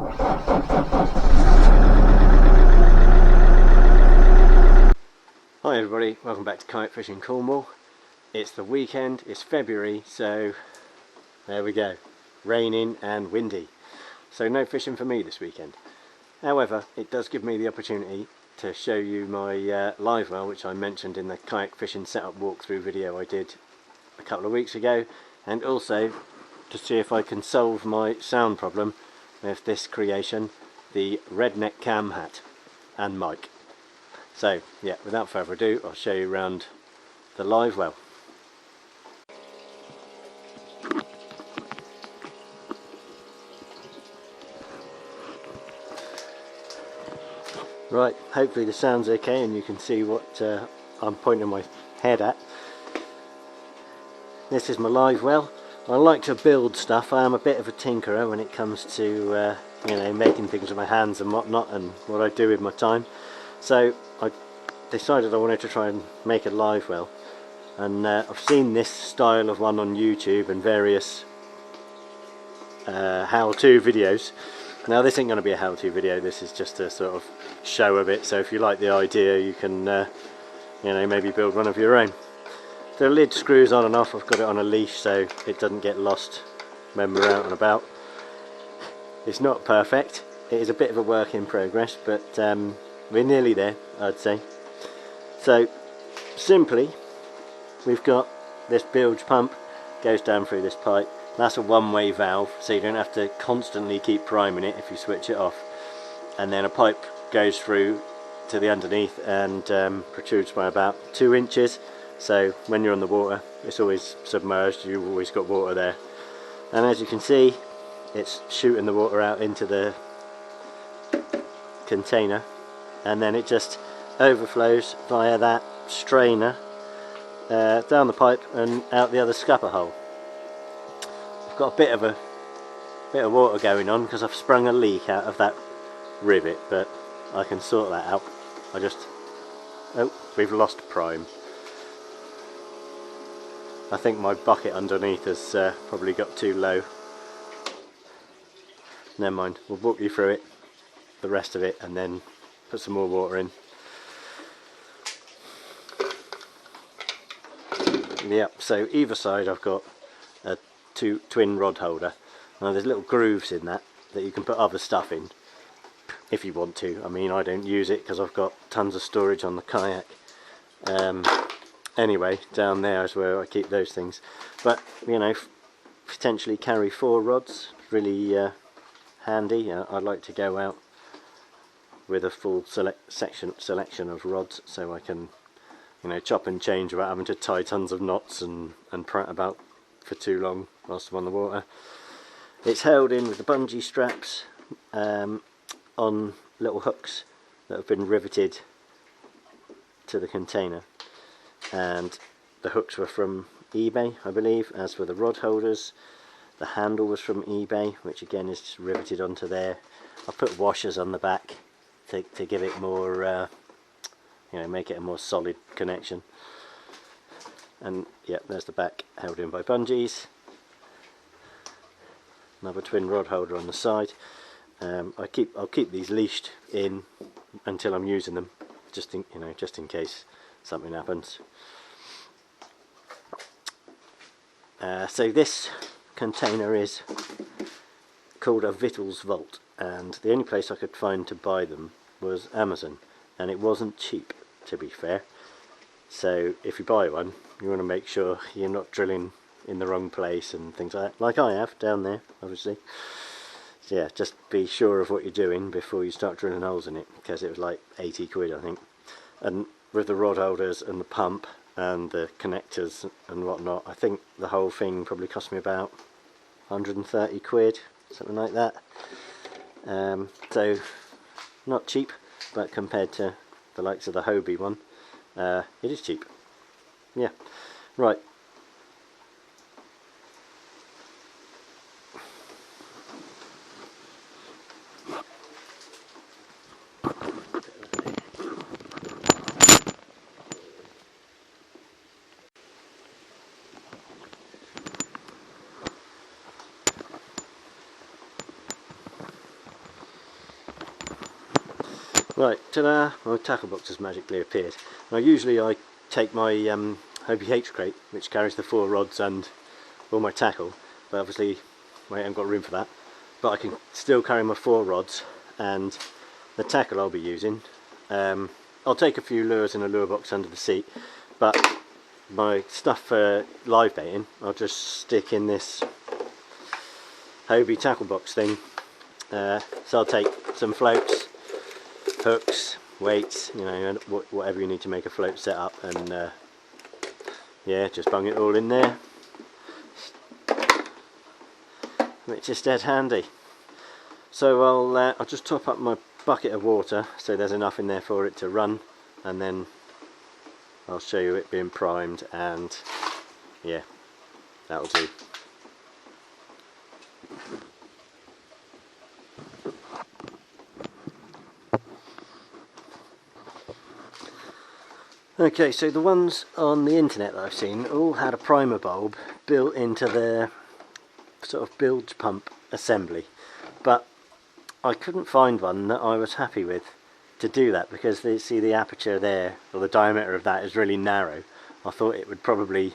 Hi everybody, welcome back to Kayak Fishing Cornwall. It's the weekend, it's February, so there we go. Raining and windy. So no fishing for me this weekend. However, it does give me the opportunity to show you my live well, which I mentioned in the kayak fishing setup walkthrough video I did a couple of weeks ago, and also to see if I can solve my sound problem with this creation, the redneck cam hat and mic. So yeah, without further ado, I'll show you around the live well. Right, hopefully the sound's okay and you can see what I'm pointing my head at. This is my live well. I like to build stuff. I am a bit of a tinkerer when it comes to you know, making things with my hands and whatnot, and what I do with my time. So I decided I wanted to try and make a live well, and I've seen this style of one on YouTube and various how-to videos. Now this ain't going to be a how-to video, this is just a sort of show of it, so if you like the idea you can you know, maybe build one of your own. The lid screws on and off. I've got it on a leash so it doesn't get lost when we're out and about. It's not perfect, it is a bit of a work in progress, but we're nearly there, I'd say. So simply we've got this bilge pump, goes down through this pipe. That's a one-way valve, so you don't have to constantly keep priming it if you switch it off. And then a pipe goes through to the underneath and protrudes by about 2 inches, so when you're on the water it's always submerged, you've always got water there. And as you can see, it's shooting the water out into the container, and then it just overflows via that strainer down the pipe and out the other scupper hole. I've got a bit of water going on because I've sprung a leak out of that rivet, but I can sort that out. Oh, we've lost prime. I think my bucket underneath has probably got too low. Never mind, we'll walk you through it, the rest of it, and then put some more water in. Yep, so either side I've got a twin rod holder. Now there's little grooves in that you can put other stuff in if you want to. I mean, I don't use it because I've got tons of storage on the kayak. Anyway, down there is where I keep those things. But you know, potentially carry 4 rods, really handy. I'd like to go out with a full selection of rods, so I can, you know, chop and change without having to tie tons of knots and prat about for too long whilst I'm on the water. It's held in with the bungee straps on little hooks that have been riveted to the container, and the hooks were from eBay, I believe, as were the rod holders. The handle was from eBay, which again is just riveted onto there. I put washers on the back to give it more you know, make it a more solid connection. And yeah, there's the back held in by bungees. Another twin rod holder on the side. I'll keep these leashed in until I'm using them, just in case something happens. So this container is called a vittles vault, and the only place I could find to buy them was Amazon, and it wasn't cheap, to be fair. So if you buy one, you want to make sure you're not drilling in the wrong place and things like that, like I have down there, obviously. So yeah, just be sure of what you're doing before you start drilling holes in it, because it was like 80 quid, I think. And with the rod holders and the pump and the connectors and whatnot, I think the whole thing probably cost me about 130 quid, something like that. So not cheap, but compared to the likes of the Hobie one, it is cheap. Yeah, right. Right, ta-da! My tackle box has magically appeared. Now usually I take my hobie H crate, which carries the 4 rods and all my tackle, but obviously I haven't got room for that. But I can still carry my 4 rods and the tackle I'll be using. I'll take a few lures in a lure box under the seat, but my stuff for live baiting I'll just stick in this hobie tackle box thing. So I'll take some floats, hooks, weights, you know, and whatever you need to make a float set up, and yeah, just bung it all in there, which is dead handy. So I'll just top up my bucket of water so there's enough in there for it to run, and then I'll show you it being primed, and yeah, that'll do. Okay, so the ones on the internet that I've seen all had a primer bulb built into their sort of bilge pump assembly, but I couldn't find one that I was happy with to do that, because they see the aperture there, or the diameter of that, is really narrow. I thought it would probably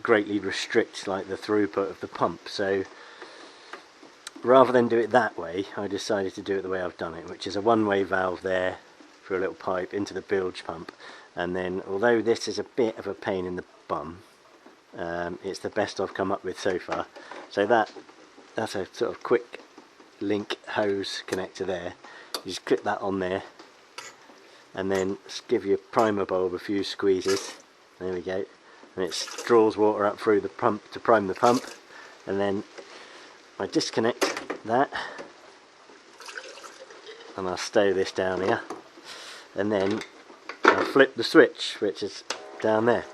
greatly restrict like the throughput of the pump, so rather than do it that way I decided to do it the way I've done it, which is a one-way valve there for a little pipe into the bilge pump. And then, although this is a bit of a pain in the bum, it's the best I've come up with so far. So that's a sort of quick link hose connector there. You just clip that on there and then give your primer bulb a few squeezes. There we go. And it draws water up through the pump to prime the pump. And then I disconnect that and I'll stow this down here. And then I'll flip the switch, which is down there.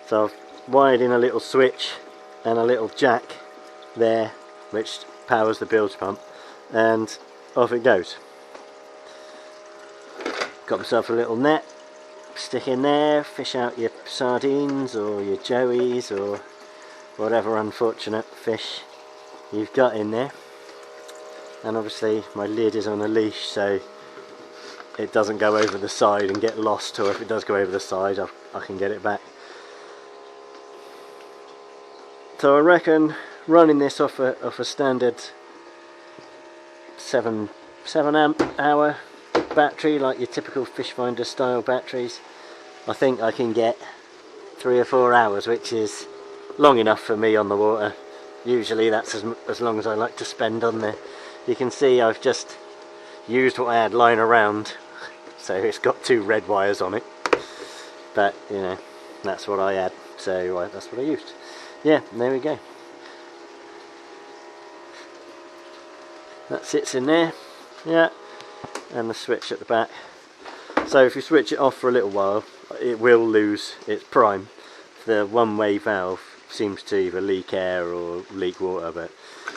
So I've wired in a little switch and a little jack there, which powers the bilge pump, and off it goes. Got myself a little net, stick in there, fish out your sardines or your joeys or whatever unfortunate fish you've got in there. And obviously my lid is on a leash, so it doesn't go over the side and get lost, or if it does go over the side I can get it back. So I reckon running this off a standard 7 amp hour battery, like your typical fish finder style batteries, I think I can get 3 or 4 hours, which is long enough for me on the water. Usually that's as long as I like to spend on there. You can see I've just used what I had lying around, so it's got 2 red wires on it, but you know, that's what I had, so that's what I used. Yeah, there we go. That sits in there, yeah, and the switch at the back. So if you switch it off for a little while, it will lose its prime. The one-way valve seems to either leak air or leak water, but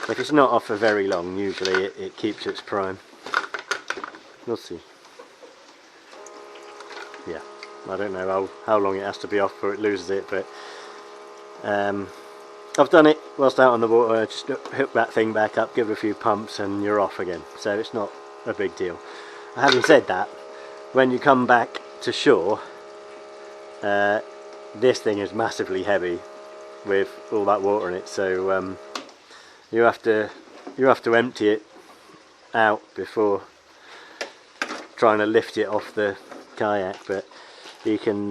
if it's not off for very long, usually it keeps its prime. We'll see. Yeah, I don't know how long it has to be off before it loses it, but I've done it whilst out on the water. Just hook that thing back up, give it a few pumps, and you're off again. So it's not a big deal. Having said that, when you come back to shore, this thing is massively heavy with all that water in it. So you have to empty it out before trying to lift it off the kayak. But you can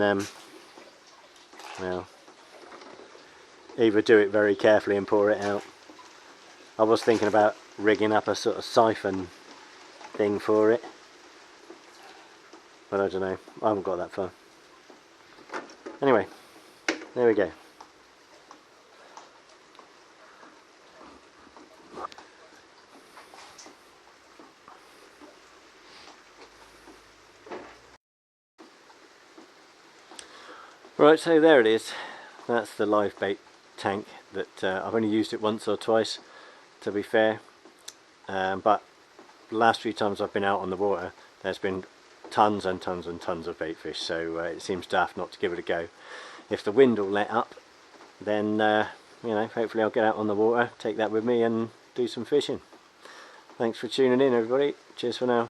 well, either do it very carefully and pour it out. I was thinking about rigging up a sort of siphon thing for it, but I don't know, I haven't got that far. Anyway, there we go. Right, so there it is. That's the live bait tank that I've only used it once or twice, to be fair, but the last few times I've been out on the water there's been tons and tons and tons of bait fish, so it seems daft not to give it a go. If the wind will let up, then you know, hopefully I'll get out on the water, take that with me and do some fishing. Thanks for tuning in, everybody. Cheers for now.